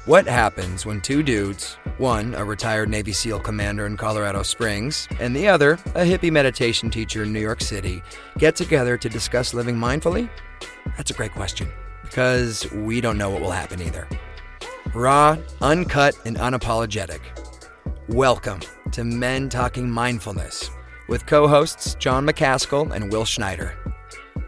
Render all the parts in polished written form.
What happens when two dudes, one a retired Navy SEAL commander in Colorado Springs, and the other a hippie meditation teacher in New York City, get together to discuss living mindfully? That's a great question, because we don't know what will happen either. Raw, uncut, and unapologetic. Welcome to Men Talking Mindfulness with co-hosts John McCaskill and Will Schneider.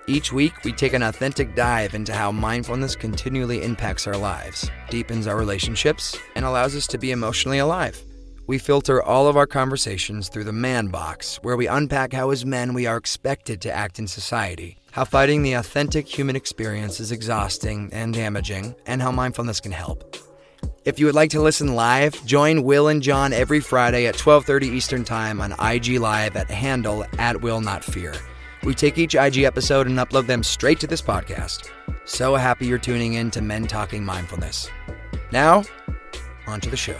Each week, we take an authentic dive into how mindfulness continually impacts our lives, deepens our relationships, and allows us to be emotionally alive. We filter all of our conversations through the man box, where we unpack how as men we are expected to act in society, how fighting the authentic human experience is exhausting and damaging, and how mindfulness can help. If you would like to listen live, join Will and John every Friday at 12:30 Eastern Time on IG Live at handle @WillNotFear. We take each IG episode and upload them straight to this podcast. So happy you're tuning in to Men Talking Mindfulness. Now, on to the show.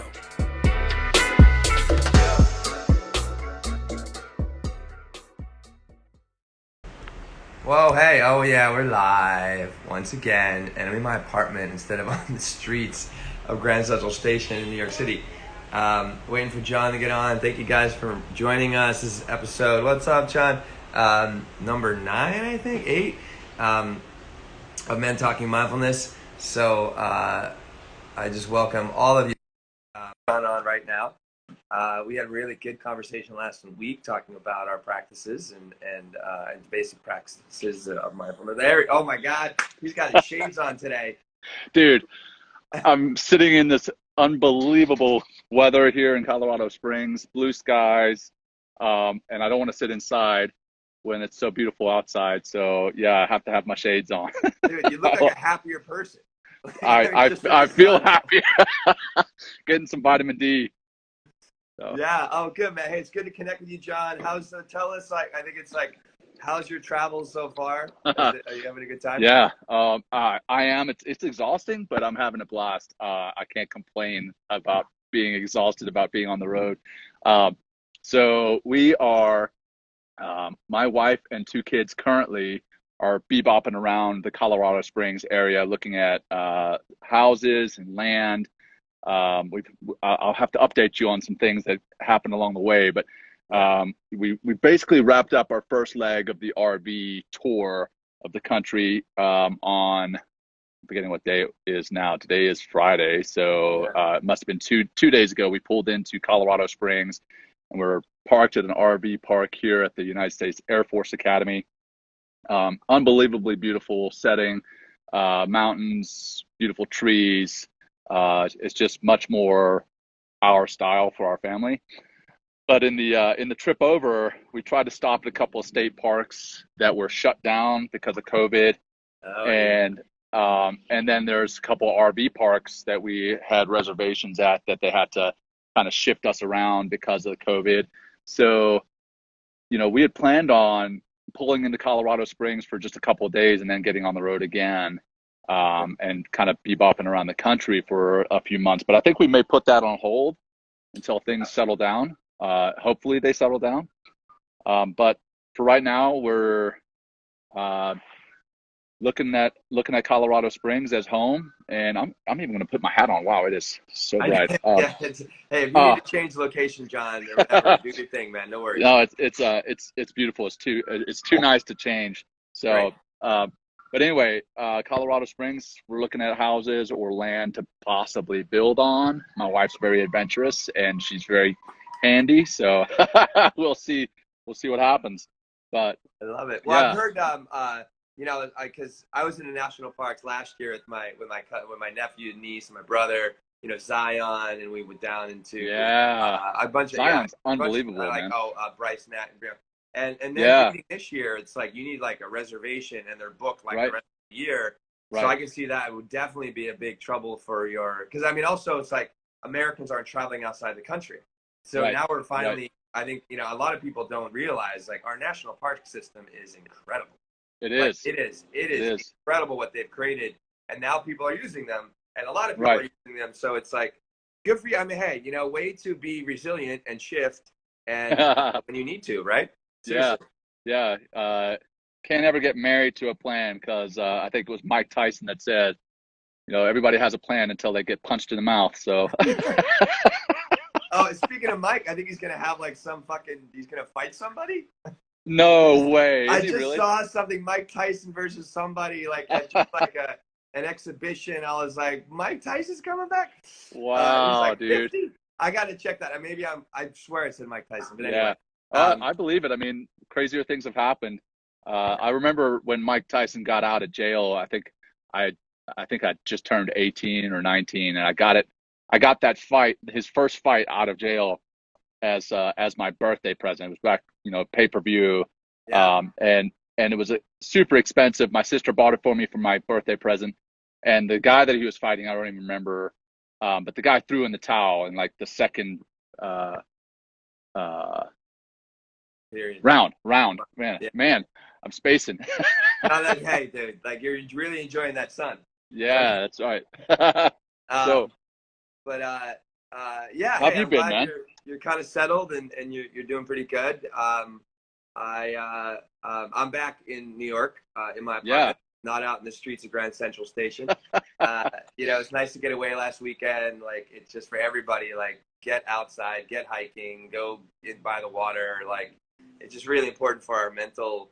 Whoa, hey, oh yeah, we're live once again, and I'm in my apartment instead of on the streets of Grand Central Station in New York City. Waiting for John to get on. Thank you guys for joining us. This is episode, what's up, John? Number 9, I think, 8, of Men Talking Mindfulness. So I just welcome all of you on right now. We had a really good conversation last week talking about our practices and basic practices of mindfulness. Oh my God, he's got his shades on today. Dude, I'm sitting in this unbelievable weather here in Colorado Springs, blue skies, and I don't want to sit inside when it's so beautiful outside. So yeah, I have to have my shades on. Dude, you look like a happier person. I feel happy. Getting some vitamin D. So. Yeah. Oh, good, man. Hey, it's good to connect with you, John. Tell us, how's your travels so far? Are you having a good time? Yeah, I am. It's exhausting, but I'm having a blast. I can't complain about being exhausted about being on the road. So we are, my wife and 2 kids currently are bebopping around the Colorado Springs area, looking at houses and land. I'll have to update you on some things that happened along the way, but we basically wrapped up our first leg of the RV tour of the country on, I'm forgetting what day it is now. Today is Friday, so it must have been two days ago. We pulled into Colorado Springs, and we're parked at an RV park here at the United States Air Force Academy. Unbelievably beautiful setting, mountains, beautiful trees. It's just much more our style for our family. But in the trip over, we tried to stop at a couple of state parks that were shut down because of COVID. And then there's a couple of RV parks that we had reservations at that they had to kind of shift us around because of the COVID. So, we had planned on pulling into Colorado Springs for just a couple of days and then getting on the road again, and kind of bebopping around the country for a few months. But I think we may put that on hold until things settle down. Hopefully they settle down. But for right now, we're looking at Colorado Springs as home, and I'm even going to put my hat on. Wow, it is so bright. Hey, if you need to change location, John, or whatever, do your thing, man. No worries. No, it's beautiful. It's too nice to change. So, right. But anyway, Colorado Springs, we're looking at houses or land to possibly build on. My wife's very adventurous and she's very handy, so we'll see what happens. But I love it. Well, yeah. I've heard, because I was in the national parks last year with my nephew and niece and my brother, Zion, and we went down into a bunch of Zion's unbelievable, man. Bryce, Nat, and then beginning this year, it's like you need like a reservation, and they're booked like the rest of the year. Right. So I can see that would definitely be a big trouble for because also it's like Americans aren't traveling outside the country. So now we're finally, I think, a lot of people don't realize like our national park system is incredible. It is. It is incredible what they've created, and now people are using them, and a lot of people are using them. So it's like good for you. I mean, hey, way to be resilient and shift, and when you need to, right? Seriously. Yeah. Can't ever get married to a plan, because I think it was Mike Tyson that said, everybody has a plan until they get punched in the mouth. So Oh, speaking of Mike, I think he's gonna have like he's gonna fight somebody. no way. I Is he just really? saw something, Mike Tyson versus somebody like at just like an exhibition. I was like, Mike Tyson's coming back. He's Wow, like dude. 50. I got to check that. Maybe I swear it said Mike Tyson, but anyway. Yeah. I believe it. I mean, crazier things have happened. I remember when Mike Tyson got out of jail. I I think I just turned 18 or 19, and I got that fight, his first fight out of jail, as my birthday present. It was back, pay-per-view, Yeah. And it was super expensive. My sister bought it for me for my birthday present, and the guy that he was fighting, I don't even remember, but the guy threw in the towel in like the second uh, uh, Period. round. Yeah. Man, I'm spacing. Hey, dude, like you're really enjoying that sun. Yeah, that's right. So, Um, but yeah, how have hey, you I'm been, glad man? you're kind of settled and you're doing pretty good. I'm back in New York in my Yeah, apartment, not out in the streets of Grand Central Station. It's nice to get away last weekend. Like it's just for everybody. Like get outside, get hiking, go in by the water. Like it's just really important for our mental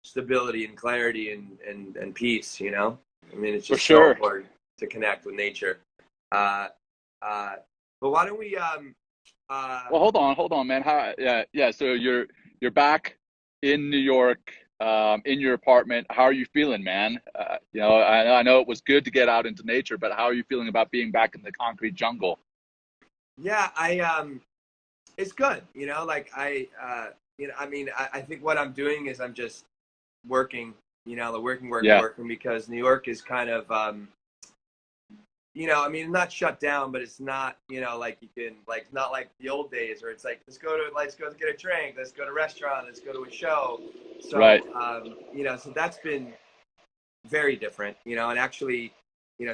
stability and clarity and peace. I mean, it's for just so sure. important to connect with nature. Uh, uh, but why don't we Well, hold on, man. Yeah. So you're back in New York, in your apartment. How are you feeling, man? I know it was good to get out into nature, but how are you feeling about being back in the concrete jungle? yeah, it's good. Like I mean, I think what I'm doing is I'm just working, the Yeah, working because New York is kind of, I mean, not shut down, but it's not, like you can, like, not like the old days where it's like, let's go get a drink, let's go to a restaurant, let's go to a show. So, right. so that's been very different, and actually,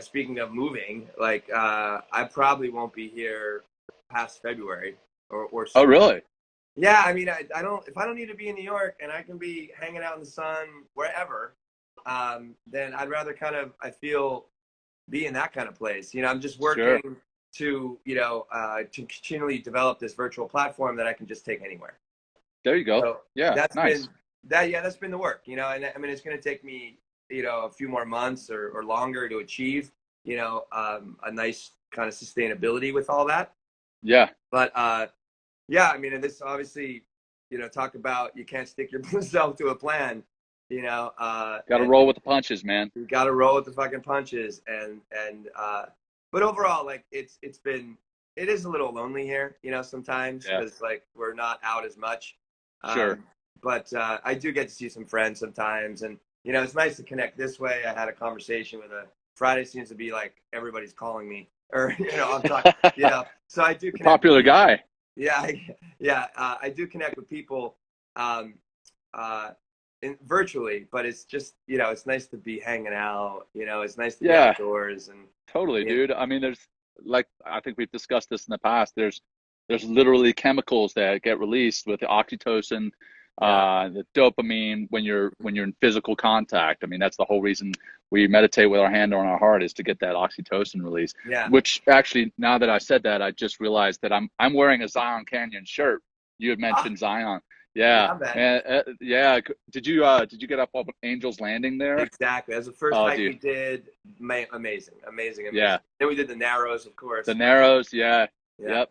speaking of moving, like, I probably won't be here past February or Oh, sooner. really? Yeah, I mean, I don't. If I don't need to be in New York and I can be hanging out in the sun wherever, then I'd rather kind of. I feel be in that kind of place. I'm just Sure. working to continually develop this virtual platform that I can just take anywhere. There you go. So Yeah, that's nice. been that's been the work. And I mean, it's going to take me a few more months or longer to achieve a nice kind of sustainability with all that. Yeah, But yeah, I mean, and this obviously, talk about you can't stick yourself to a plan, got to and roll with the punches, man. you got to roll with the fucking punches. But overall, like it is a little lonely here, sometimes Yeah, because like we're not out as much. sure. Um, but I do get to see some friends sometimes, and it's nice to connect this way. I had a conversation with Friday seems to be like everybody's calling me, or I'm talking, So I do connect with Popular people. guy. Yeah, I do connect with people um, virtually, but it's just it's nice to be hanging out. It's nice to be Yeah, outdoors and totally, you know, dude. I mean, I think we've discussed this in the past. There's literally chemicals that get released with the oxytocin, yeah, the dopamine when you're in physical contact. I mean, that's the whole reason we meditate with our hand on our heart, is to get that oxytocin release. yeah. Which actually, now that I said that, I just realized that I'm wearing a Zion Canyon shirt. You had Ah, mentioned Zion. Yeah, yeah, man. man. Yeah. Did you get up on Angel's Landing there? Exactly. That's the first Oh, hike we dude. did. Amazing, amazing, Yeah. amazing. Then we did the Narrows, of The course. Narrows. Yeah. Yeah, Yep.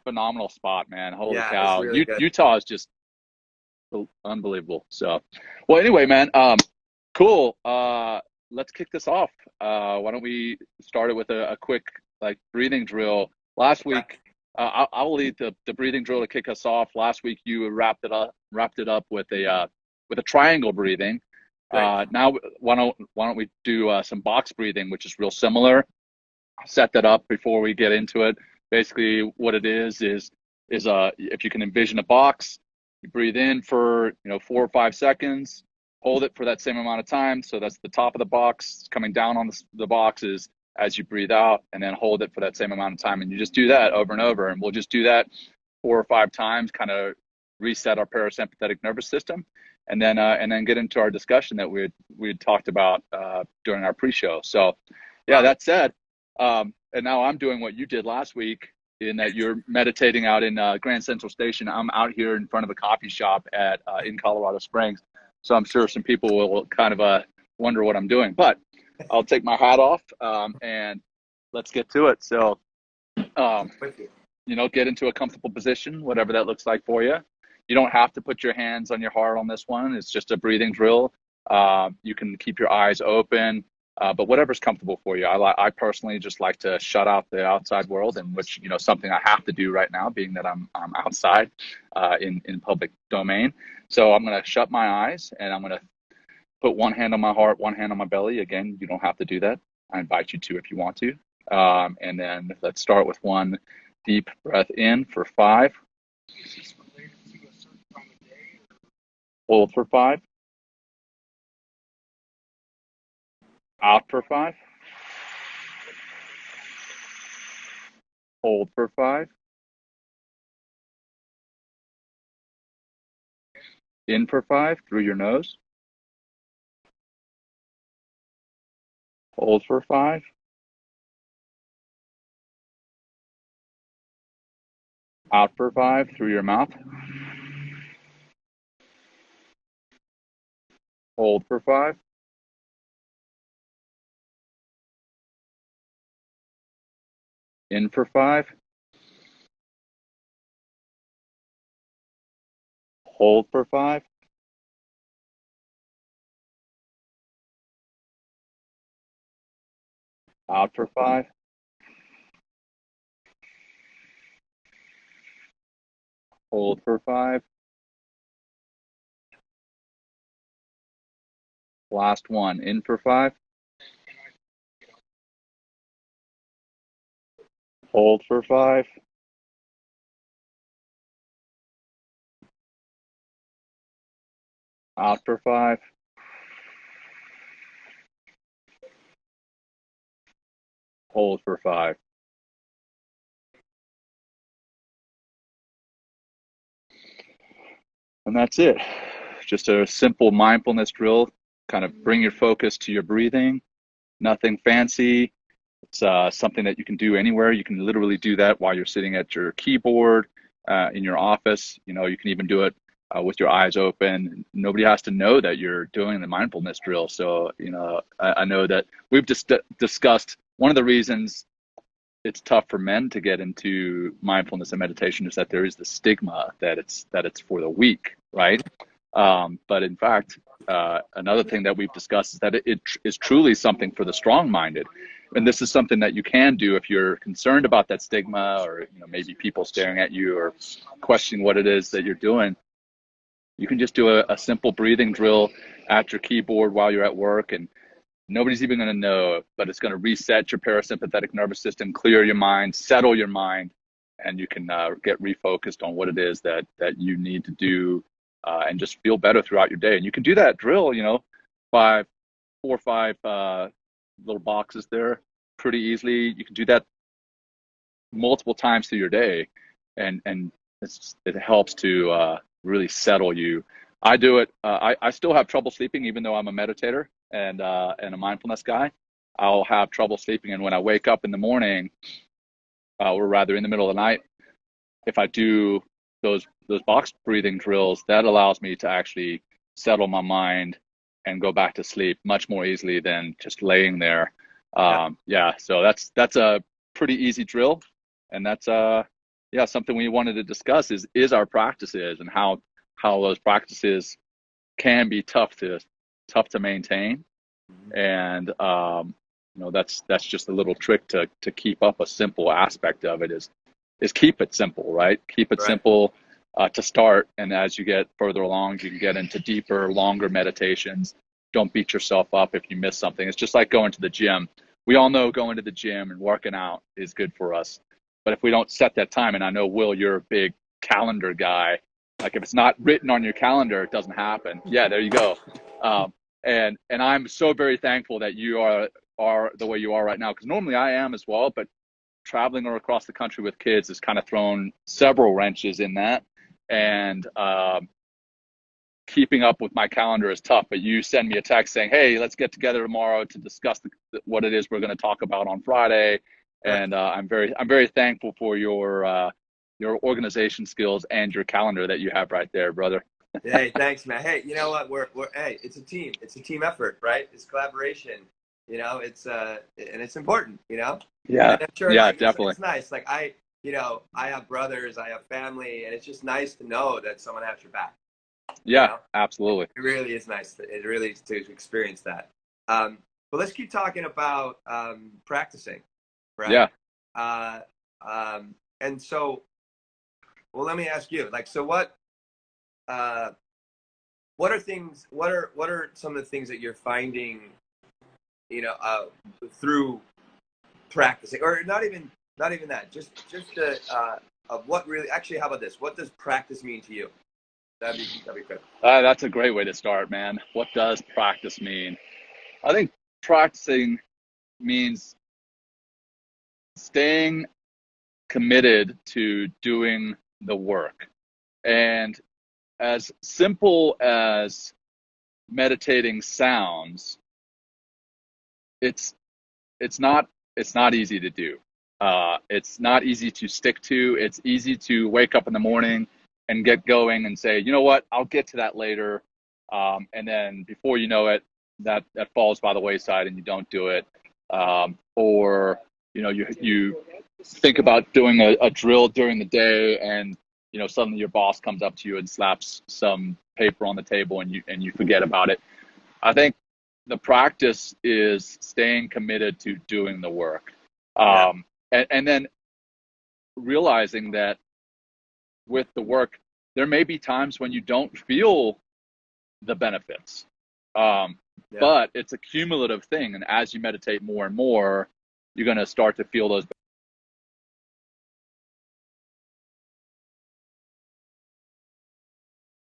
Phenomenal spot, man. Holy yeah. It was cow. really good. Utah is just unbelievable. So, well, anyway, man. Cool. Let's kick this off. Why don't we start it with a quick like breathing drill? Last Okay, week, I'll lead the breathing drill to kick us off. Last week, you wrapped it up with a triangle breathing. great. Now, why don't we do some box breathing, which is real similar. Set that up before we get into it. Basically, what it is if you can envision a box, you breathe in for 4 or 5 seconds, hold it for that same amount of time. So that's the top of the box. Coming down on the boxes as you breathe out, and then hold it for that same amount of time. And you just do that over and over. And we'll just do that 4 or 5 times, kind of reset our parasympathetic nervous system, and then get into our discussion that we had talked about during our pre-show. So Yeah, that said, and now I'm doing what you did last week in that you're meditating out in Grand Central Station. I'm out here in front of a coffee shop at in Colorado Springs. So I'm sure some people will kind of wonder what I'm doing. But I'll take my hat off and let's get to it. So, get into a comfortable position, whatever that looks like for you. You don't have to put your hands on your heart on this one. It's just a breathing drill. You can keep your eyes open. But whatever's comfortable for you. I personally just like to shut out the outside world, in which something I have to do right now, being that I'm outside in public domain. So I'm going to shut my eyes and I'm going to put one hand on my heart, one hand on my belly. Again, you don't have to do that. I invite you to if you want to. And then let's start with one deep breath in for 5. Hold for 5. Out for 5. Hold for 5. In for 5 through your nose. Hold for 5. Out for 5 through your mouth. Hold for 5. In for 5. Hold for 5. Out for 5. Hold for 5. Last one. In for 5. Hold for 5. Out for 5. Hold for 5. And that's it. Just a simple mindfulness drill. Kind of bring your focus to your breathing. Nothing fancy. It's something that you can do anywhere. You can literally do that while you're sitting at your keyboard in your office. You can even do it with your eyes open. Nobody has to know that you're doing the mindfulness drill. So, I know that we've just discussed one of the reasons it's tough for men to get into mindfulness and meditation is that there is the stigma that it's for the weak, right? But in fact, another thing that we've discussed is that it is truly something for the strong-minded. And this is something that you can do if you're concerned about that stigma, or maybe people staring at you or questioning what it is that you're doing. You can just do a simple breathing drill at your keyboard while you're at work, and nobody's even going to know, but it's going to reset your parasympathetic nervous system, clear your mind, settle your mind, and you can get refocused on what it is that you need to do and just feel better throughout your day. And you can do that drill, 4 or 5 little boxes there pretty easily. You can do that multiple times through your day, and it helps to really settle you. I do it. I still have trouble sleeping, even though I'm a meditator and a mindfulness guy. I'll have trouble sleeping, and when I wake up in the morning, or rather in the middle of the night, if I do those box breathing drills, that allows me to actually settle my mind and go back to sleep much more easily than just laying there. So that's a pretty easy drill, and that's something we wanted to discuss is our practices and how those practices can be tough to maintain. And that's just a little trick to keep up a simple aspect of it is keep it simple, right? Keep it simple to start, and as you get further along, you can get into deeper, longer meditations. Don't beat yourself up if you miss something. It's just like going to the gym. We all know going to the gym and working out is good for us, but if we don't set that time, and I know, Will, you're a big calendar guy, like if it's not written on your calendar, it doesn't happen. Yeah, there you go. And I'm so very thankful that you are the way you are right now, because normally I am as well, but traveling across the country with kids has kind of thrown several wrenches in that. And keeping up with my calendar is tough, but you send me a text saying, hey, let's get together tomorrow to discuss what it is we're going to talk about on Friday. And I'm very thankful for your organization skills and your calendar that you have right there, brother. Hey, thanks, man. Hey, you know what? Hey, it's a team. It's a team effort, right? It's collaboration. You know, and it's important. You know. Yeah. And I'm sure, yeah, like, definitely. It's nice. Like I have brothers, I have family, and it's just nice to know that someone has your back. Yeah, you know? absolutely. It really is nice. It really is to experience that. But let's keep talking about practicing, right? Yeah. And so, well, let me ask you, like, so what are some of the things that you're finding, you know, through practicing, or not even that, just of what really, actually, how about this? What does practice mean to you? That'd be good. That's a great way to start, man. What does practice mean? I think practicing means staying committed to doing the work. And as simple as meditating sounds, it's not easy to do. It's not easy to stick to. It's easy to wake up in the morning and get going and say, you know what, I'll get to that later. And then before you know it, that falls by the wayside and you don't do it. Or, you know, you think about doing a drill during the day, and, you know, suddenly your boss comes up to you and slaps some paper on the table and you forget about it. I think the practice is staying committed to doing the work. And then realizing that with the work, there may be times when you don't feel the benefits. But it's a cumulative thing. And as you meditate more and more, you're going to start to feel those.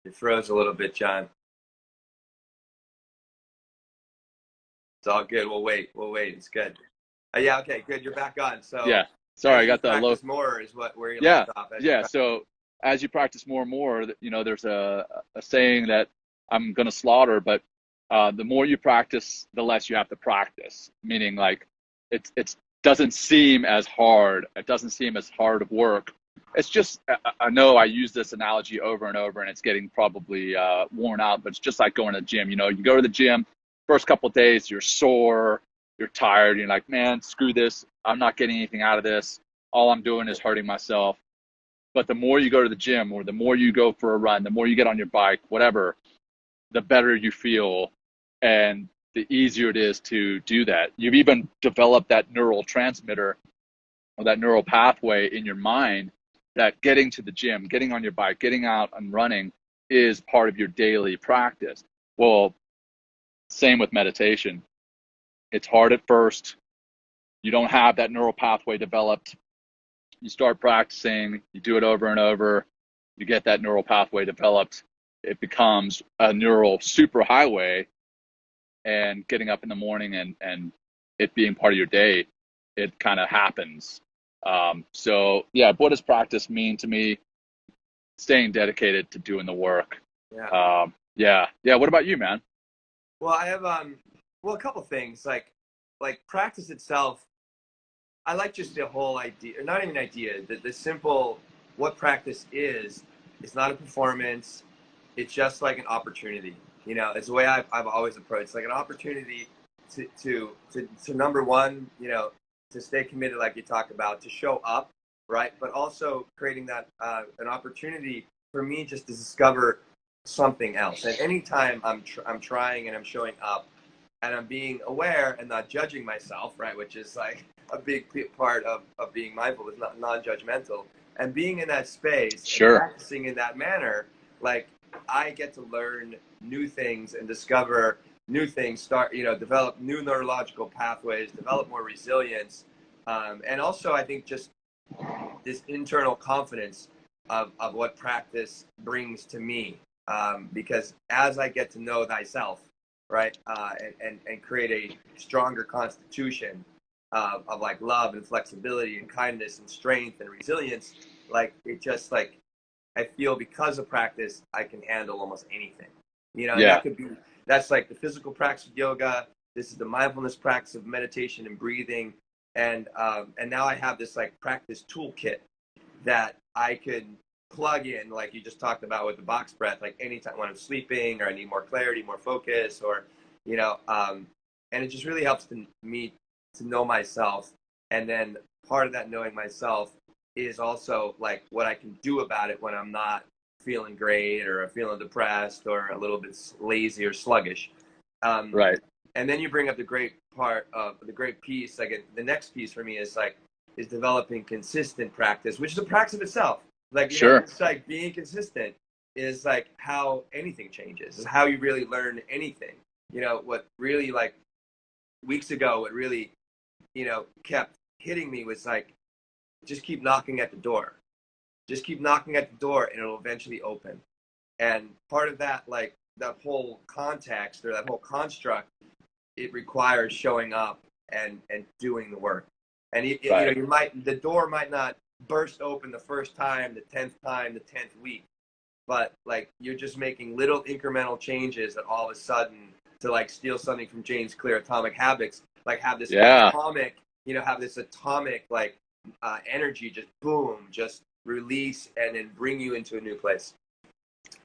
It froze a little bit, John. It's all good. We'll wait. It's good. Yeah. Okay. Good. You're back on. So yeah. Sorry, I got the low. More is where you yeah. left off. Yeah. So as you practice more and more, you know, there's a saying that I'm going to slaughter, but the more you practice, the less you have to practice. Meaning, like, it doesn't seem as hard. It doesn't seem as hard of work. It's just, I know I use this analogy over and over, and it's getting probably worn out, but it's just like going to the gym. You know, you go to the gym, first couple of days, you're sore, you're tired, you're like, man, screw this. I'm not getting anything out of this. All I'm doing is hurting myself. But the more you go to the gym, or the more you go for a run, the more you get on your bike, whatever, the better you feel and the easier it is to do that. You've even developed that neural transmitter or that neural pathway in your mind that getting to the gym, getting on your bike, getting out and running is part of your daily practice. Well, same with meditation. It's hard at first. You don't have that neural pathway developed. You start practicing, you do it over and over, you get that neural pathway developed. It becomes a neural superhighway, and getting up in the morning and it being part of your day, it kind of happens. So yeah, what does practice mean to me? Staying dedicated to doing the work. Yeah. What about you, man? Well, I have a couple things, like practice itself. I like just the whole idea, or not even idea, the simple, what practice is. It's not a performance. It's just like an opportunity. You know, it's the way I've always approached. It's like an opportunity to number one, you know, to stay committed, like you talk about, to show up, right? But also creating that an opportunity for me just to discover something else. And anytime I'm trying and I'm showing up and I'm being aware and not judging myself, right? Which is like a big part of being mindful, is not non-judgmental, and being in that space, sure, and practicing in that manner, like I get to learn new things and discover new things, develop new neurological pathways, develop more resilience. And also I think just this internal confidence of what practice brings to me. Because as I get to know thyself, right, and create a stronger constitution of like love and flexibility and kindness and strength and resilience, like it just like I feel because of practice I can handle almost anything. And that could be, that's like the physical practice of yoga. This is the mindfulness practice of meditation and breathing. And now I have this like practice toolkit that I could plug in, like you just talked about with the box breath, like anytime when I'm sleeping or I need more clarity, more focus, or, and it just really helps me to know myself. And then part of that knowing myself is also like what I can do about it when I'm not feeling great or feeling depressed or a little bit lazy or sluggish. Right. And then you bring up the great part of the great piece. Like the next piece for me is developing consistent practice, which is a practice of itself. Like, it's like being consistent is like how anything changes, is how you really learn anything. What really, like weeks ago, what really, kept hitting me was like, just keep knocking at the door. Just keep knocking at the door and it'll eventually open. And part of that, like that whole context or that whole construct, it requires showing up and doing the work. And the door might not burst open the first time, the 10th time, the 10th week, but like you're just making little incremental changes that all of a sudden, to like steal something from James Clear, Atomic Habits, like have this atomic, like energy, just boom, just release and then bring you into a new place.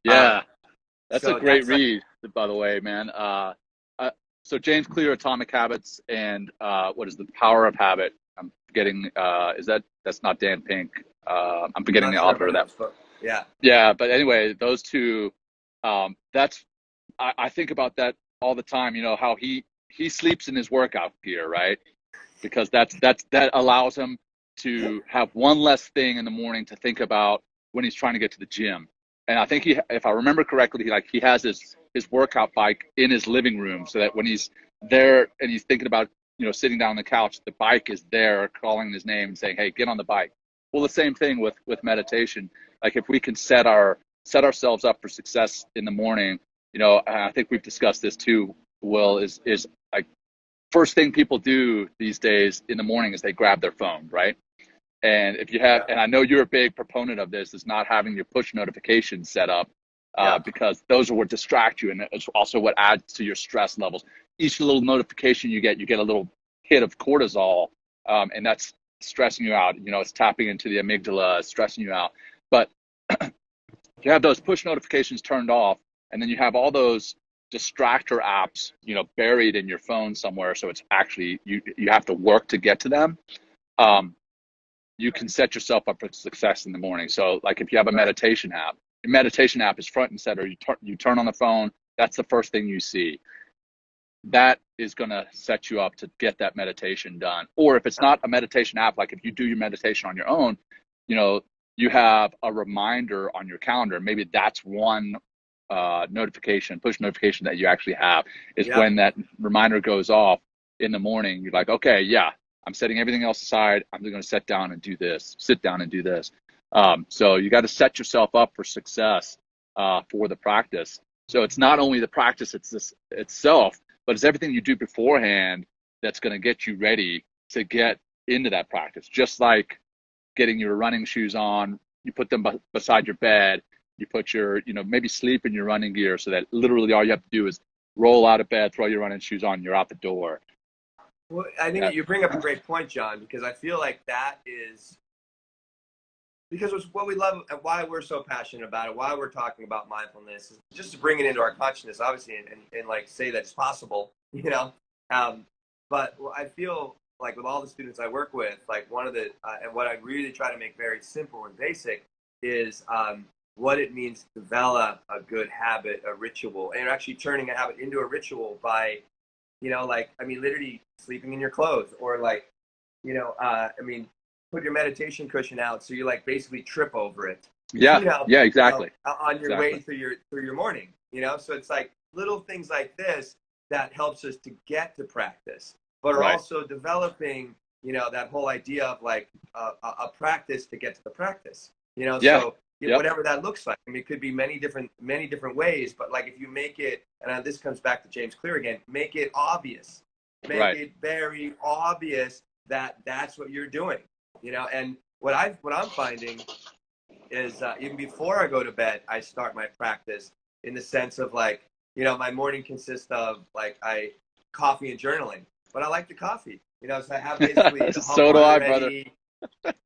That's a great read, by the way, man. So James Clear, Atomic Habits, and what is The Power of Habit? I'm forgetting. That's not Dan Pink? I'm forgetting the author of that book. Yeah. But anyway, those two. I think about that all the time. How he sleeps in his workout gear, right? Because that allows him to have one less thing in the morning to think about when he's trying to get to the gym. And I think if I remember correctly, he has his workout bike in his living room, so that when he's there and he's thinking about sitting down on the couch, the bike is there calling his name and saying, "Hey, get on the bike." Well, the same thing with meditation. Like if we can set ourselves up for success in the morning, and I think we've discussed this too, Will, is like first thing people do these days in the morning is they grab their phone, right? And if you have, and I know you're a big proponent of this, is not having your push notifications set up, because those are what distract you, and it's also what adds to your stress levels. Each little notification you get a little hit of cortisol, and that's stressing you out. It's tapping into the amygdala, stressing you out. But you have those push notifications turned off, and then you have all those distractor apps, buried in your phone somewhere. So it's actually, you have to work to get to them. You can set yourself up for success in the morning. So like if you have a meditation app, your meditation app is front and center. You turn on the phone, that's the first thing you see. That is going to set you up to get that meditation done. Or if it's not a meditation app, like if you do your meditation on your own, you have a reminder on your calendar. Maybe that's one push notification that you actually have, is when that reminder goes off in the morning, you're like, okay, I'm setting everything else aside. I'm going to sit down and do this. So you got to set yourself up for success for the practice. So it's not only the practice itself, but it's everything you do beforehand that's going to get you ready to get into that practice. Just like getting your running shoes on, you put them beside your bed, you put your, maybe sleep in your running gear, so that literally all you have to do is roll out of bed, throw your running shoes on, you're out the door. Well, I think that you bring up a great point, John, because I feel like that is, because it's what we love and why we're so passionate about it, why we're talking about mindfulness, is just to bring it into our consciousness, obviously, and like say that it's possible, but I feel like with all the students I work with, like one of the, and what I really try to make very simple and basic is what it means to develop a good habit, a ritual, and actually turning a habit into a ritual by, literally sleeping in your clothes, or put your meditation cushion out so you basically trip over it. Exactly. On your way through your morning, so it's like little things like this that helps us to get to practice, but are also developing, that whole idea of a practice to get to the practice, so whatever that looks like. It could be many different ways, but if you make it, and this comes back to James Clear again, make it obvious, make it very obvious that that's what you're doing, and what I'm finding is even before I go to bed, I start my practice in the sense of my morning consists of like coffee and journaling, but I like the coffee, so I have basically the hot So do I, water brother. ready.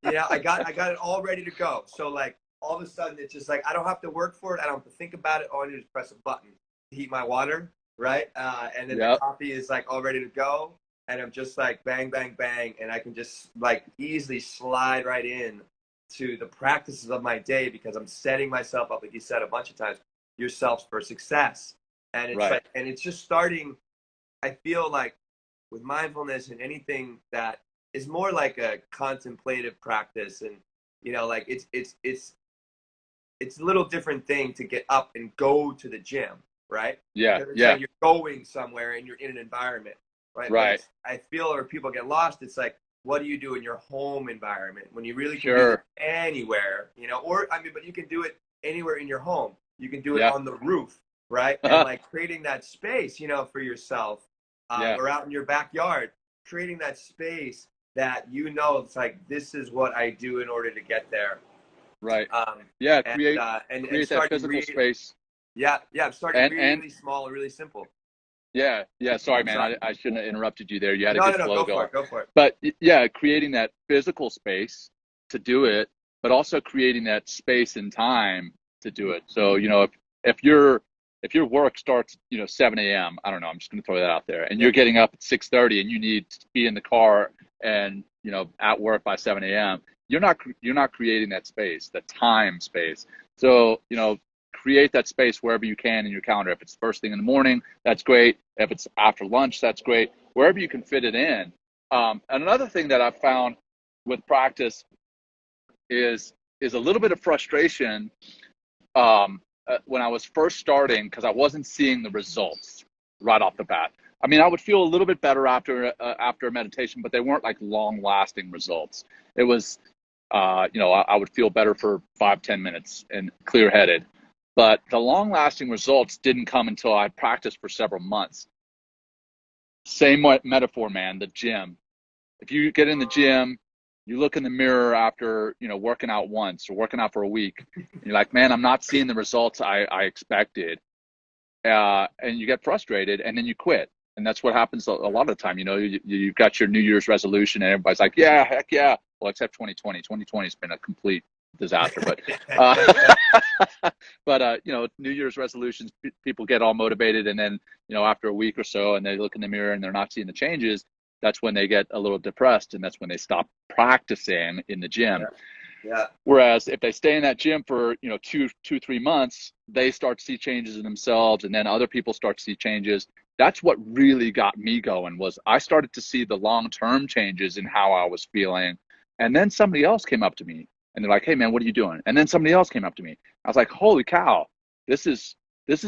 I got it all ready to go. So like all of a sudden it's just like I don't have to work for it. I don't have to think about it. All I need is press a button to heat my water, right? And then the coffee is like all ready to go, and I'm just like bang, bang, bang, and I can just like easily slide right in to the practices of my day because I'm setting myself up, like you said a bunch of times, yourself for success. And it's like, and it's just starting. I feel like with mindfulness and anything that is more like a contemplative practice, and like it's a little different thing to get up and go to the gym, right? Yeah, Because yeah. like you're going somewhere and you're in an environment, right? Right. I feel, or people get lost. It's like, what do you do in your home environment when you really can Sure. do it anywhere, or I mean, but you can do it anywhere in your home. You can do it on the roof, right? And like creating that space, for yourself, or out in your backyard, creating that space that it's like, this is what I do in order to get there. Right. Create that physical space. Yeah, I'm starting really And small and really simple. Yeah. Sorry, man. I shouldn't have interrupted you there. You had a No, good flow going. Go for it. But yeah, creating that physical space to do it, but also creating that space and time to do it. So, if your work starts, 7 a.m., I don't know, I'm just going to throw that out there, and you're getting up at 6:30 and you need to be in the car and, at work by 7 a.m., you're not creating that space, the time space. So, create that space wherever you can in your calendar. If it's first thing in the morning, that's great. If it's after lunch, that's great. Wherever you can fit it in. Another thing that I've found with practice is a little bit of frustration when I was first starting, because I wasn't seeing the results right off the bat. I mean, I would feel a little bit better after meditation, but they weren't like long-lasting results. It was, I would feel better for 5-10 minutes and clear-headed. But the long-lasting results didn't come until I practiced for several months. Same metaphor, man, the gym. If you get in the gym, you look in the mirror after, working out once or working out for a week, and you're like, man, I'm not seeing the results I expected. And you get frustrated and then you quit. And that's what happens a lot of the time. You've got your New Year's resolution and everybody's like, yeah, heck yeah. Well, except 2020. 2020 has been a complete disaster. But New Year's resolutions, people get all motivated, and then after a week or so, and they look in the mirror and they're not seeing the changes. That's when they get a little depressed, and that's when they stop practicing in the gym. Yeah. Whereas if they stay in that gym for 2-3 months, they start to see changes in themselves, and then other people start to see changes. That's what really got me going. Was I started to see the long-term changes in how I was feeling, and then somebody else came up to me. And they're like, hey, man, what are you doing? And then somebody else came up to me. I was like, holy cow, this is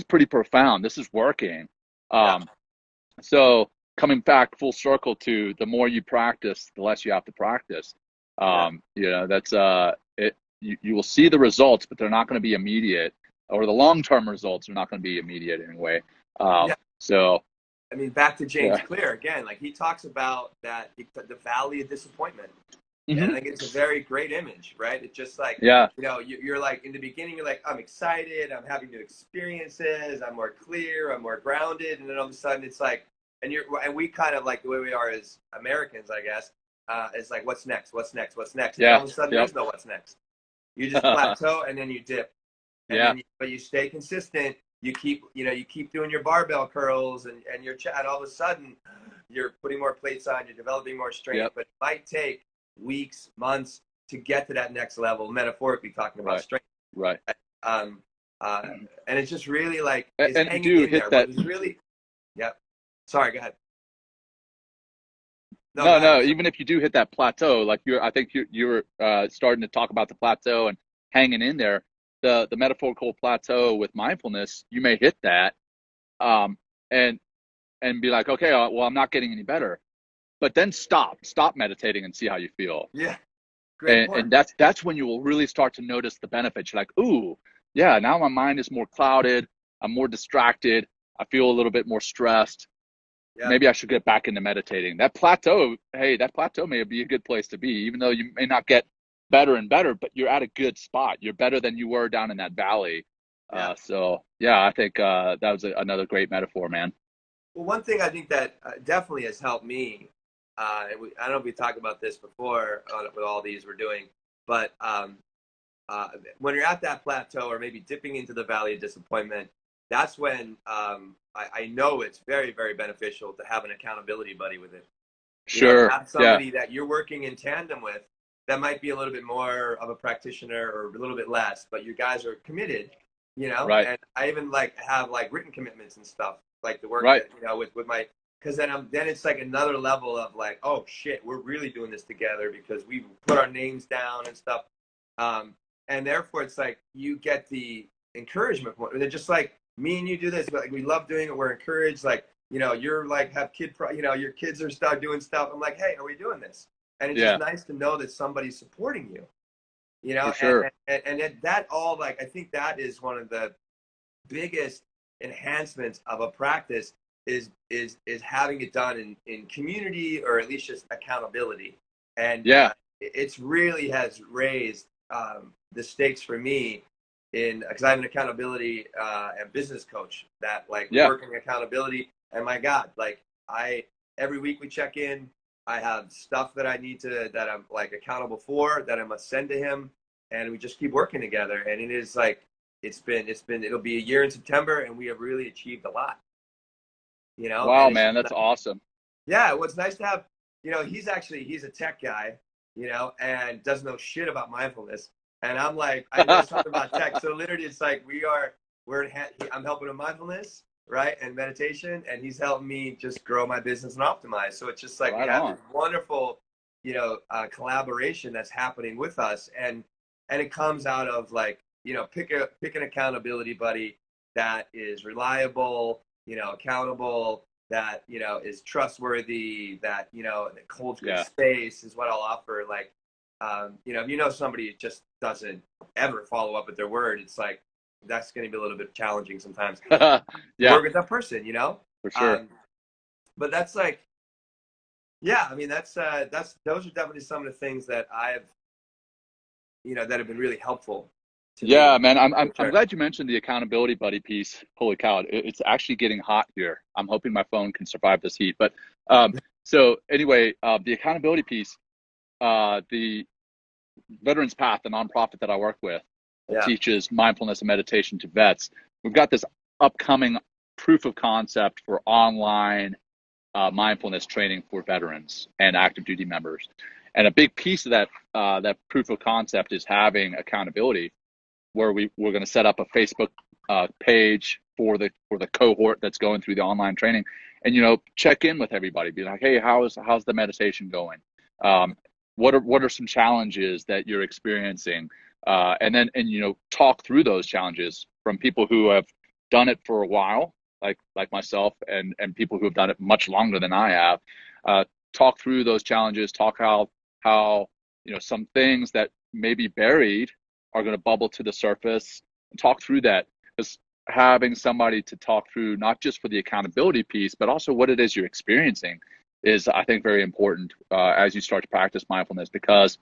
pretty profound. This is working. So coming back full circle to the more you practice, the less you have to practice. That's it. You will see the results, but they're not going to be immediate, or the long-term results are not going to be immediate anyway. So, I mean, back to James Clear again. Like he talks about that, the valley of disappointment. And I think it's a very great image, right? It's just like, you're like, in the beginning, you're like, I'm excited, I'm having new experiences, I'm more clear, I'm more grounded. And then all of a sudden it's like, and we kind of like the way we are as Americans, I guess, it's like, what's next? And all of a sudden there's no what's next. You just plateau and then you dip. And but you stay consistent. You keep doing your barbell curls and your and all of a sudden you're putting more plates on, you're developing more strength, but it might take weeks, months to get to that next level, metaphorically talking about strength. Right. And it's just really like, and hanging in there. That. It's really, Sorry, go ahead. No. Even if you do hit that plateau, like I think you're starting to talk about the plateau and hanging in there. The metaphorical plateau with mindfulness, you may hit that, and be like, okay, well, I'm not getting any better. But then stop meditating and see how you feel. Yeah. Great point. And that's when you will really start to notice the benefits. You're like, ooh, yeah, now my mind is more clouded. I'm more distracted. I feel a little bit more stressed. Yeah. Maybe I should get back into meditating. That plateau may be a good place to be, even though you may not get better and better, but you're at a good spot. You're better than you were down in that valley. Yeah. So yeah, I think that was another great metaphor, man. Well, one thing I think that definitely has helped me, I don't know if we talked about this before with all these we're doing, but when you're at that plateau or maybe dipping into the valley of disappointment, that's when I know it's very, very beneficial to have an accountability buddy with it. You know, to Sure. have Yeah. somebody that you're working in tandem with that might be a little bit more of a practitioner or a little bit less, but you guys are committed, you know. Right. And I even like have like written commitments and stuff, like the work Right. that with my, because then it's like another level of like, oh shit, we're really doing this together because we put our names down and stuff. And therefore it's like you get the encouragement. They're just like, me and you do this, but like we love doing it. We're encouraged. Like, you know, you're like have you know, your kids are start doing stuff. I'm like, hey, are we doing this? And it's just Yeah. nice to know that somebody's supporting you. You know, For sure. and that all like I think that is one of the biggest enhancements of a practice is having it done in community or at least just accountability. And Yeah. it's really has raised the stakes for me in because I have an accountability and business coach that like we Yeah. work in accountability. And my God, like every week we check in. I have stuff that I need to that I'm like accountable for that I must send to him, and we just keep working together. And it is like it'll be a year in September, and we have really achieved a lot. You know, Wow, and it's man, just that's awesome. yeah. What's nice to have, you know, he's a tech guy, you know, and doesn't know shit about mindfulness. And I'm like, I know something about tech. So literally, it's like I'm helping him mindfulness, right, and meditation, and he's helping me just grow my business and optimize. So it's just like we Right have on. this wonderful, you know, collaboration that's happening with us, and it comes out of like, you know, pick an accountability buddy that is reliable, you know, accountable, that, you know, is trustworthy, that, you know, that holds good Yeah. space is what I'll offer. Like, you know, if you know somebody just doesn't ever follow up with their word, it's like that's going to be a little bit challenging sometimes to Yeah, work with that person, you know. for sure. But that's like, yeah, I mean, that's those are definitely some of the things that I've, you know, that have been really helpful to me. Yeah, man, I'm For I'm sure. glad you mentioned the accountability buddy piece. Holy cow, it's actually getting hot here. I'm hoping my phone can survive this heat. But so anyway, the accountability piece, the Veterans Path, the nonprofit that I work with, that Yeah. teaches mindfulness and meditation to vets. We've got this upcoming proof of concept for online mindfulness training for veterans and active duty members. And a big piece of that proof of concept is having accountability, where we're going to set up a Facebook page for the cohort that's going through the online training, and check in with everybody, be like, hey, how's the meditation going? What are some challenges that you're experiencing? And talk through those challenges from people who have done it for a while, like myself, and people who have done it much longer than I have. Talk through those challenges. Talk how some things that may be buried are going to bubble to the surface, and talk through that, because having somebody to talk through, not just for the accountability piece, but also what it is you're experiencing, is, I think, very important as you start to practice mindfulness, because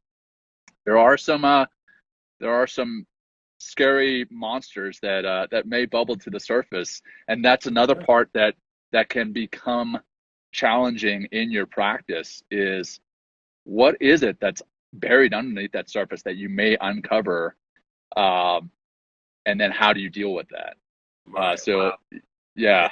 there are some scary monsters that may bubble to the surface, and that's another part that can become challenging in your practice. Is what is it that's buried underneath that surface that you may uncover, and then how do you deal with that? Right. So Wow. yeah.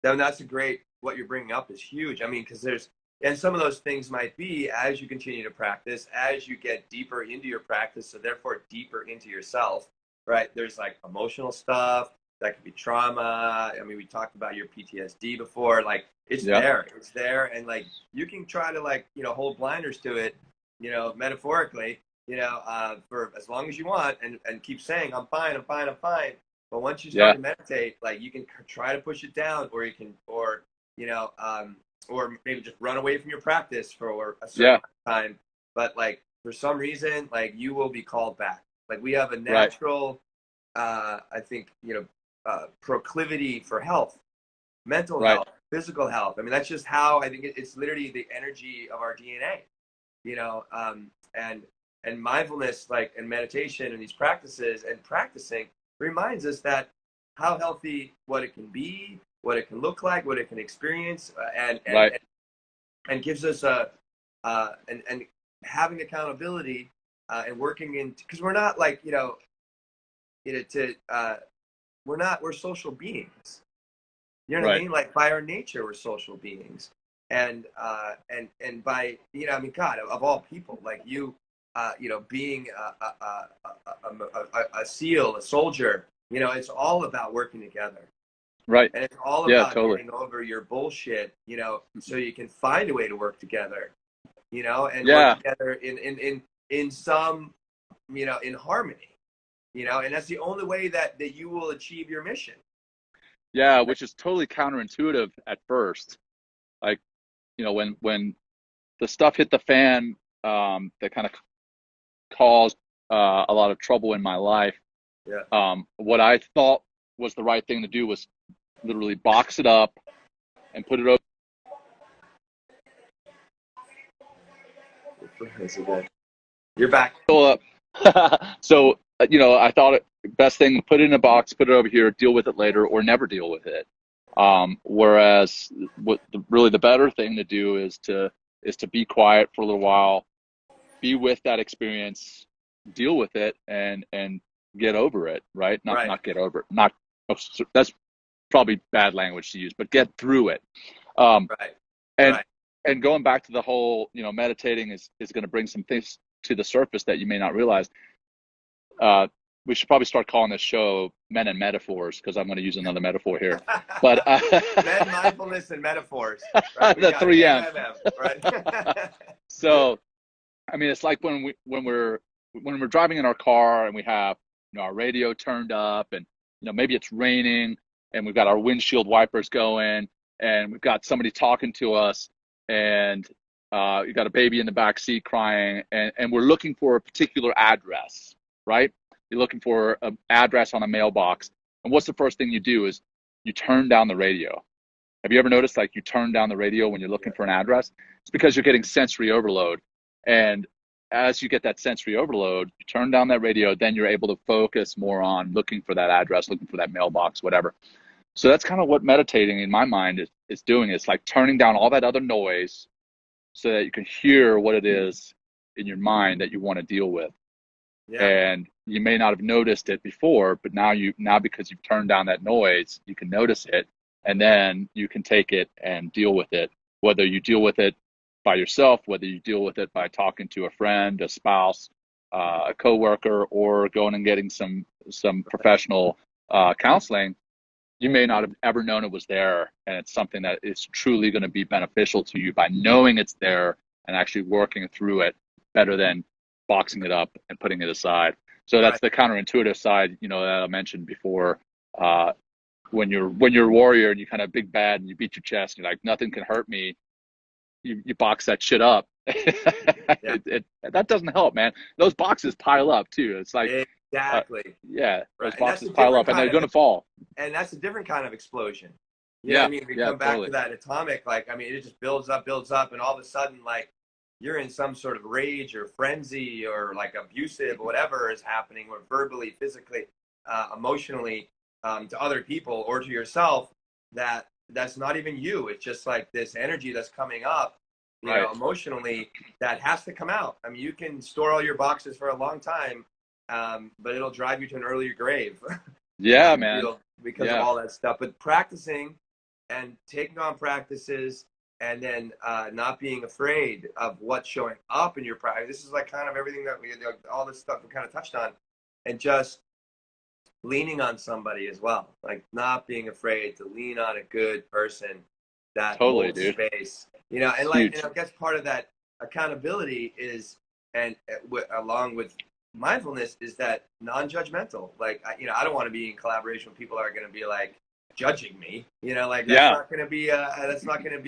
Then that's a great, what you're bringing up is huge. I mean, because and some of those things might be as you continue to practice, as you get deeper into your practice, so therefore deeper into yourself, right? There's like emotional stuff that could be trauma. I mean, we talked about your PTSD before. Like it's Yeah. there, and like you can try to like hold blinders to it, metaphorically, for as long as you want, and keep saying I'm fine, I'm fine, I'm fine. But once you Yeah. start to meditate, like you can try to push it down, or you can, or maybe just run away from your practice for a certain time. But like for some reason, like you will be called back. Like we have a Right. natural, I think, proclivity for health, mental Right. health, physical health. I mean, that's just how I think it's literally the energy of our DNA. And mindfulness, like, and meditation and these practices and practicing reminds us that how healthy, what it can be, what it can look like, what it can experience, and gives us and having accountability and working in, because we're not like we're social beings. You know what I mean? Like by our nature, we're social beings, and by I mean, God, of all people, like you, being a SEAL, a soldier, it's all about working together. Right. And it's all about getting over your bullshit, so you can find a way to work together, and work together in some, in harmony, and that's the only way that you will achieve your mission. Yeah, which is totally counterintuitive at first. Like, when the stuff hit the fan, that kind of caused a lot of trouble in my life. Yeah. What I thought was the right thing to do was literally box it up and put it over. You're back. So, I thought best thing, put it in a box, put it over here, deal with it later, or never deal with it. Whereas really the better thing to do is to be quiet for a little while, be with that experience, deal with it, and get over it, right? Not get over it. Not, that's probably bad language to use, but get through it. And going back to the whole, meditating is going to bring some things to the surface that you may not realize. We should probably start calling this show Men and Metaphors, because I'm going to use another metaphor here. But Men, mindfulness, and metaphors. Right? The 3M. Right? So, I mean, it's like when we're driving in our car and we have our radio turned up, and maybe it's raining and we've got our windshield wipers going, and we've got somebody talking to us, and you got a baby in the back seat crying, and we're looking for a particular address, right? You're looking for an address on a mailbox, and what's the first thing you do is you turn down the radio. Have you ever noticed, like, you turn down the radio when you're looking for an address? It's because you're getting sensory overload. And as you get that sensory overload, you turn down that radio, then you're able to focus more on looking for that address, looking for that mailbox, whatever. So that's kind of what meditating in my mind is doing. It's like turning down all that other noise so that you can hear what it is in your mind that you want to deal with. Yeah. And you may not have noticed it before, but now because you've turned down that noise, you can notice it, and then you can take it and deal with it, whether you deal with it by yourself, whether you deal with it by talking to a friend, a spouse, a coworker, or going and getting some professional counseling. You may not have ever known it was there, and it's something that is truly going to be beneficial to you by knowing it's there and actually working through it better than boxing it up and putting it aside. So that's the counterintuitive side, that I mentioned before. When you're a warrior and you kind of big bad and you beat your chest, and you're like, nothing can hurt me. You box that shit up. That doesn't help, man. Those boxes pile up too. It's like exactly. Those boxes pile up, and they're going to fall. And that's a different kind of explosion. You know what I mean? We come back to that atomic, like, I mean, it just builds up, and all of a sudden, like, you're in some sort of rage or frenzy or like abusive, whatever is happening, or verbally, physically, emotionally, to other people or to yourself, that's not even you. It's just like this energy that's coming up, you know, emotionally, that has to come out. I mean, you can store all your boxes for a long time, but it'll drive you to an earlier grave. Yeah, man. Because of all that stuff. But practicing and taking on practices, and then not being afraid of what's showing up in your practice. This is like kind of everything that all this stuff we kind of touched on, and just leaning on somebody as well, like not being afraid to lean on a good person that holds space, and like, I guess part of that accountability is, and along with mindfulness, is that non-judgmental. Like, I don't want to be in collaboration with people that are going to be like judging me, like that's not going to be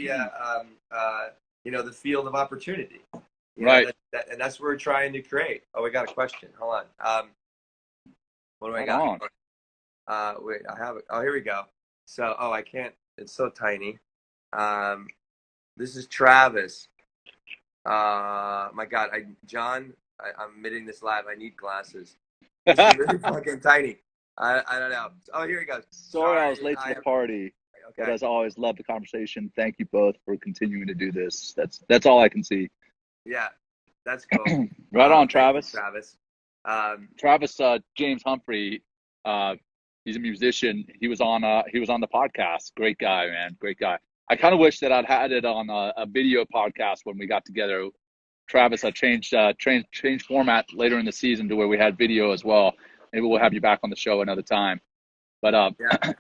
the field of opportunity, and that's what we're trying to create. Oh, we got a question. Hold on. What do I got? Wait, I have it. Oh, here we go. So, I can't. It's so tiny. This is Travis. My God, I'm admitting this live. I need glasses. This is really fucking tiny. I don't know. Oh, here he goes. Sorry, I was late to the party. Okay. But as always, love the conversation. Thank you both for continuing to do this. That's all I can see. Yeah, that's cool. Right on, Travis. Travis. Travis, James Humphrey, he's a musician. He was on the podcast. Great guy, man. Great guy. I kind of wish that I'd had it on a video podcast when we got together. Travis, I changed format later in the season to where we had video as well. Maybe we'll have you back on the show another time. But Yeah.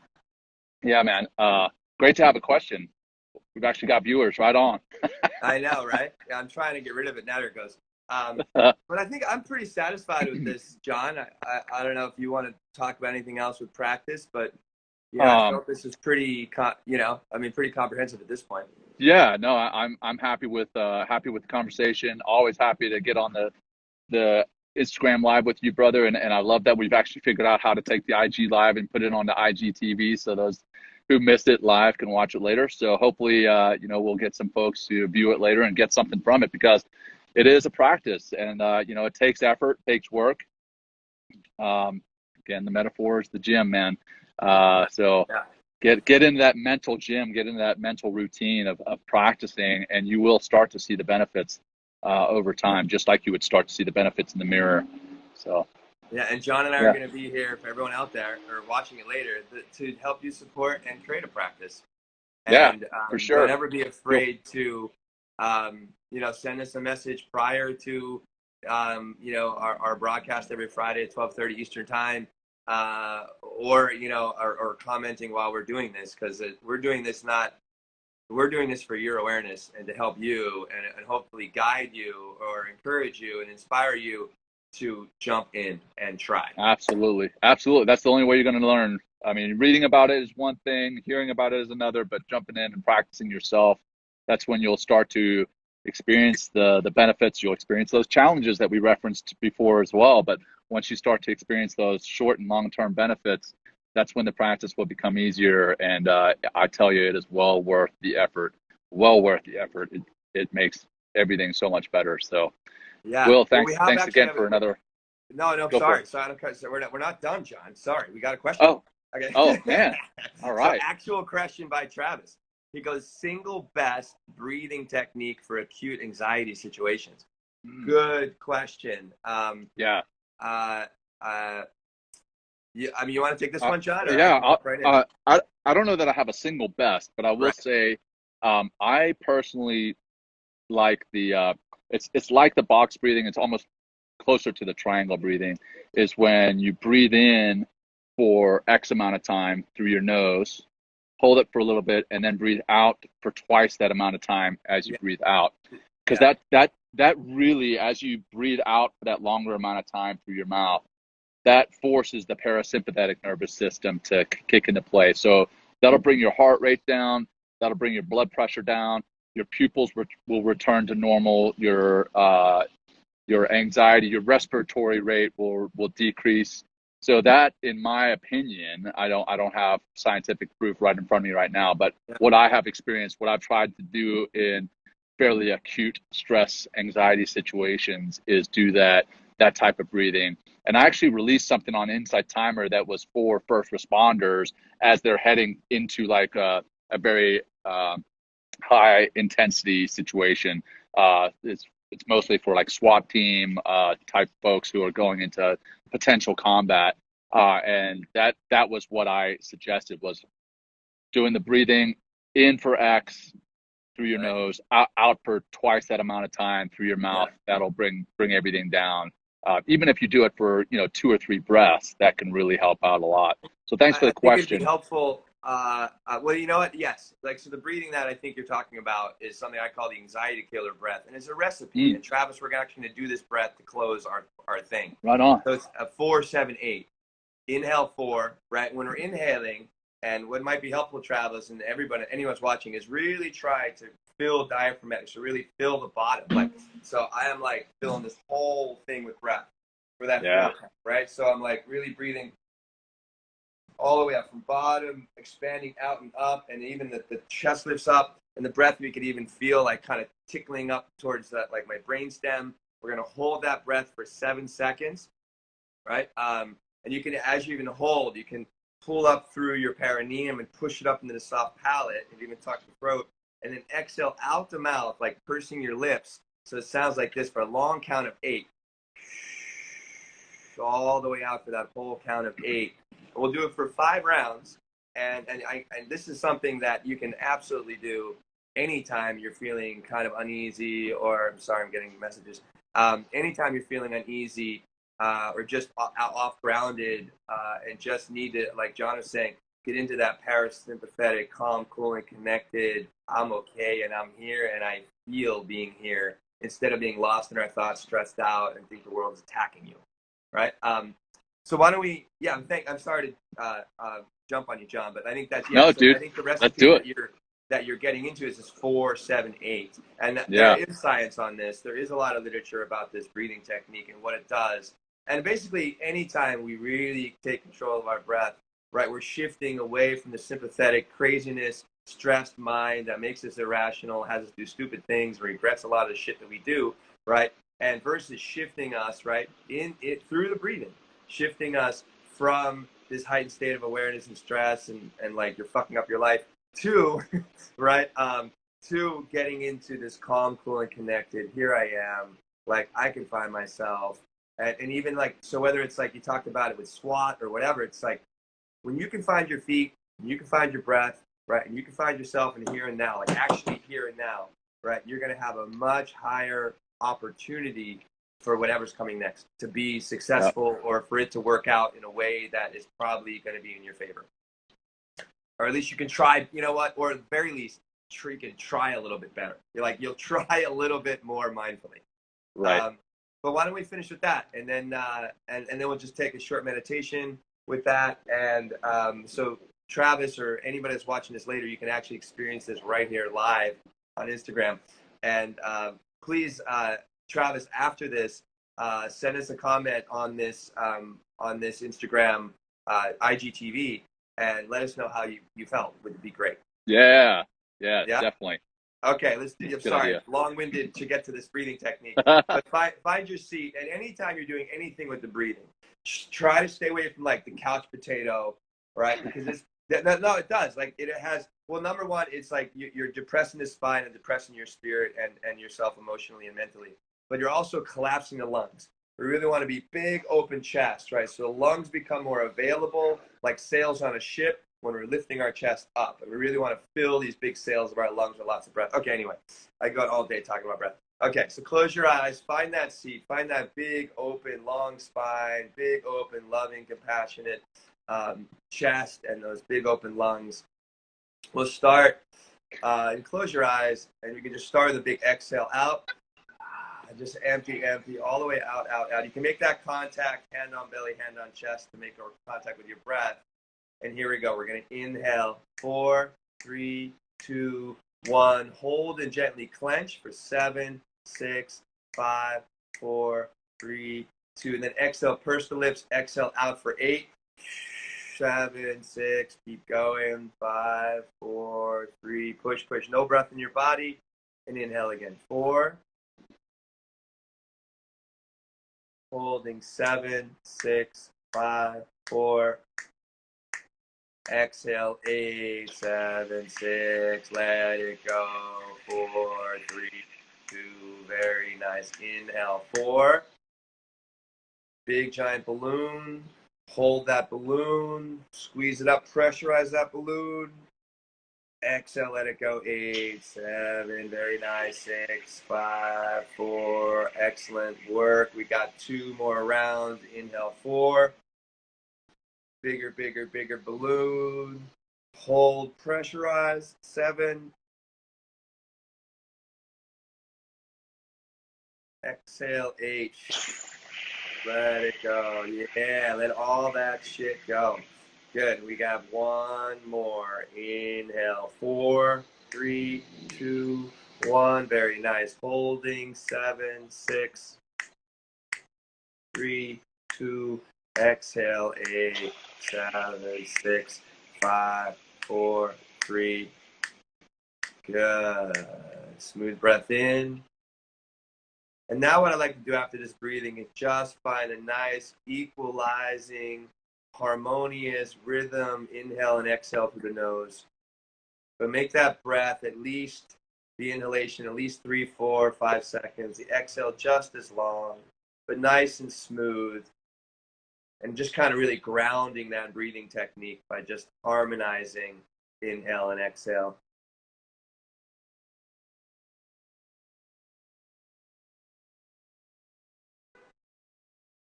yeah, man. Great to have a question. We've actually got viewers. Right on. I know, right? Yeah, I'm trying to get rid of it. Now there it goes. But I think I'm pretty satisfied with this, John. I don't know if you want to talk about anything else with practice, but I felt this is pretty comprehensive at this point. Yeah, no, I'm happy with the conversation. Always happy to get on the Instagram live with you, brother, and I love that we've actually figured out how to take the IG live and put it on the IGTV, so those who missed it live can watch it later. So hopefully, we'll get some folks to view it later and get something from it, because it is a practice, and it takes effort, takes work. Again, the metaphor is the gym, man. So get into that mental gym, get into that mental routine of practicing, and you will start to see the benefits over time, just like you would start to see the benefits in the mirror. So yeah, and John and I are going to be here for everyone out there or watching it later to help you support and create a practice. And for sure. Don't ever be afraid to send us a message prior to our broadcast every Friday at 12:30 Eastern time, or commenting while we're doing this, because we're doing this for your awareness and to help you and hopefully guide you or encourage you and inspire you to jump in and try. Absolutely. That's the only way you're going to learn. I mean, reading about it is one thing, hearing about it is another, but jumping in and practicing yourself, that's when you'll start to experience the benefits. You'll experience those challenges that we referenced before as well. But once you start to experience those short and long-term benefits, that's when the practice will become easier. And I tell you, it is well worth the effort. It makes everything so much better. So, yeah. Will, thanks again for another. No, sorry. So we're not done, John. Sorry, we got a question. Oh, okay. Oh man. All right. So, actual question by Travis. He goes, single best breathing technique for acute anxiety situations. Good question. Yeah. You want to take this one, John? I don't know that I have a single best, but I will say, I personally like the it's like the box breathing. It's almost closer to the triangle breathing. Is when you breathe in for X amount of time through your nose, hold it for a little bit, and then breathe out for twice that amount of time as you breathe out. Because that really, as you breathe out for that longer amount of time through your mouth, that forces the parasympathetic nervous system to kick into play. So that'll bring your heart rate down. That'll bring your blood pressure down. Your pupils will return to normal. Your anxiety, your respiratory rate will decrease. So that, in my opinion, I don't have scientific proof right in front of me right now, but what I have experienced, what I've tried to do in fairly acute stress, anxiety situations is do that type of breathing. And I actually released something on Insight Timer that was for first responders as they're heading into like a very high intensity situation. It's mostly for like SWAT team type folks who are going into potential combat. And that was what I suggested, was doing the breathing in for X through your nose, out for twice that amount of time through your mouth. That'll bring everything down. Even if you do it for 2 or 3 breaths, that can really help out a lot. So thanks for the question. It'd be helpful. Well, you know what? Yes. So the breathing that I think you're talking about is something I call the anxiety killer breath, and it's a recipe. And Travis, we're actually going to do this breath to close our thing. Right on. So it's a 4, 7, 8. Inhale 4. Right when we're inhaling, and what might be helpful, Travis, and anyone's watching, is really try to fill diaphragmatic. So really fill the bottom. So I am filling this whole thing with breath for that 4 count, right? So I'm really breathing all the way up from bottom, expanding out and up, and even the chest lifts up, and the breath we could even feel kind of tickling up towards that, my brainstem. We're gonna hold that breath for 7 seconds, right? And you can, as you even hold, you can pull up through your perineum and push it up into the soft palate and even tuck the throat. And then exhale out the mouth, like pursing your lips. So it sounds like this for a long count of 8. All the way out for that whole count of 8. We'll do it for 5 rounds. And this is something that you can absolutely do anytime you're feeling kind of uneasy, or I'm sorry, I'm getting messages. Anytime you're feeling uneasy or just off grounded and just need to, like John was saying, get into that parasympathetic, calm, cool, and connected. I'm okay, and I'm here, and I feel being here, instead of being lost in our thoughts, stressed out, and think the world is attacking you, right? So why don't we? Yeah, I'm sorry to jump on you, John, but I think that's No, so dude. I think the Let's recipe do it. that you're getting into is this 4, 7, 8, and Yeah. there is science on this. There is a lot of literature about this breathing technique and what it does. And basically, anytime we really take control of our breath, right, we're shifting away from the sympathetic craziness, stressed mind that makes us irrational, has us do stupid things, regrets a lot of the shit that we do, right? And versus shifting us, right, in it through the breathing, shifting us from this heightened state of awareness and stress and like you're fucking up your life to, right, to getting into this calm, cool, and connected. Here I am, like I can find myself. And even like, so whether it's like you talked about it with SWAT or whatever, it's like when you can find your feet, and you can find your breath, right, and you can find yourself in the here and now, like actually here and now, right, you're going to have a much higher opportunity for whatever's coming next to be successful, or for it to work out in a way that is probably going to be in your favor. Or at least you can try, you know what, or at the very least, you can try a little bit better. You'll try a little bit more mindfully. Right. But why don't we finish with that, and then and then we'll just take a short meditation with that. And so Travis or anybody that's watching this later, you can actually experience this right here live on Instagram. And please, Travis, after this, send us a comment on this Instagram IGTV, and let us know how you felt. Would be great. Yeah, definitely. Okay, let's do. I'm sorry, long-winded to get to this breathing technique. But find your seat, and anytime you're doing anything with the breathing, try to stay away from like the couch potato, right? Because no, it does. Like it has. Well, number one, it's like you're depressing the spine and depressing your spirit and yourself emotionally and mentally. But you're also collapsing the lungs. We really want to be big, open chest, right? So the lungs become more available, like sails on a ship, when we're lifting our chest up. And we really want to fill these big sails of our lungs with lots of breath. Okay, anyway, I go all day talking about breath. Okay, so close your eyes, find that seat, find that big, open, long spine, big, open, loving, compassionate chest, and those big, open lungs. We'll start, and close your eyes, and you can just start with a big exhale out. Just empty, all the way out. You can make that contact, hand on belly, hand on chest, to make contact with your breath. And here we go. We're going to inhale. 4, 3, 2, 1. Hold and gently clench for 7, 6, 5, 4, 3, 2. And then exhale, purse the lips. Exhale out for 8, 7, 6. Keep going. 5, 4, 3. Push. No breath in your body. And inhale again. 4. Holding 7, 6, 5, 4. Exhale, 8, 7, 6, let it go, 4, 3, 2, very nice. Inhale, 4, big giant balloon, hold that balloon, squeeze it up, pressurize that balloon. Exhale, let it go, 8, 7, very nice, 6, 5, 4, excellent work. We got 2 more rounds. Inhale, 4. Bigger balloon. Hold, pressurize. 7. Exhale, 8. Let it go. Yeah, let all that shit go. Good. We got 1 more. Inhale. 4, 3, 2, 1. Very nice. Holding. 7, 6, 3, 2. Exhale. 8, 7, 6, 5, 4, 3. Good. Smooth breath in. And now what I like to do after this breathing is just find a nice equalizing, harmonious rhythm, inhale and exhale through the nose. But make that breath at least, the inhalation at least 3, 4, 5 seconds. The exhale just as long, but nice and smooth. And just kind of really grounding that breathing technique by just harmonizing inhale and exhale.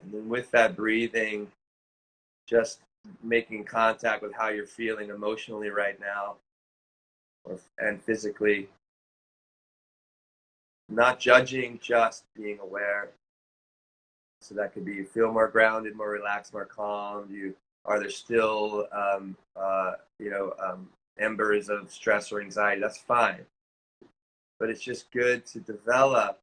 And then with that breathing, just making contact with how you're feeling emotionally right now and physically. Not judging, just being aware. So that could be you feel more grounded, more relaxed, more calm. Are there still embers of stress or anxiety? That's fine. But it's just good to develop,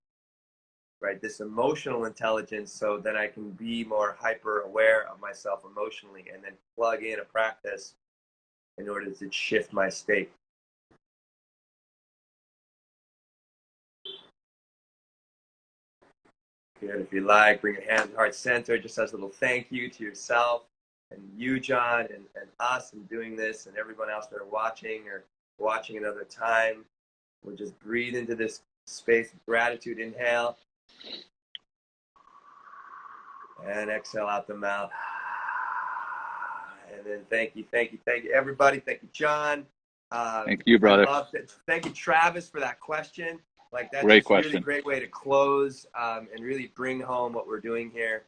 right, this emotional intelligence so that I can be more hyper aware of myself emotionally and then plug in a practice in order to shift my state. Good. If you like, bring your hand to heart center just as a little thank you to yourself and you, John, and us and doing this, and everyone else that are watching or watching another time. We'll just breathe into this space of gratitude. Inhale. And exhale out the mouth. And then thank you, everybody. Thank you, John. Thank you, brother. Thank you, Travis, for that question. Like that's great a question. Really great way to close and really bring home what we're doing here.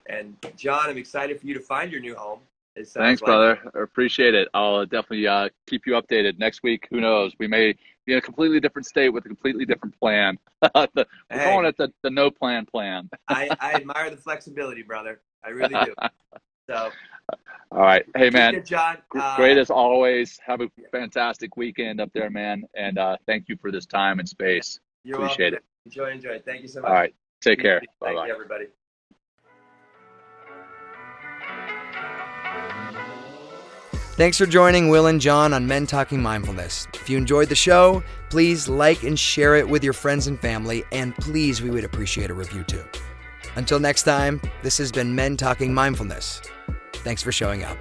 And John, I'm excited for you to find your new home. Thanks, brother. I appreciate it. I'll definitely keep you updated. Next week, who knows? We may be in a completely different state with a completely different plan. We're calling it the no plan. I admire the flexibility, brother. I really do. So. All right. Hey, man. Good, John. Great as always. Have a fantastic weekend up there, man. And thank you for this time and space. You're Appreciate welcome. it. Enjoy. Thank you so much. All right. Take care. Thank Bye-bye. you, everybody. Thanks for joining Will and John on Men Talking Mindfulness. If you enjoyed the show, please like and share it with your friends and family, and please, we would appreciate a review too. Until next time, this has been Men Talking Mindfulness. Thanks for showing up.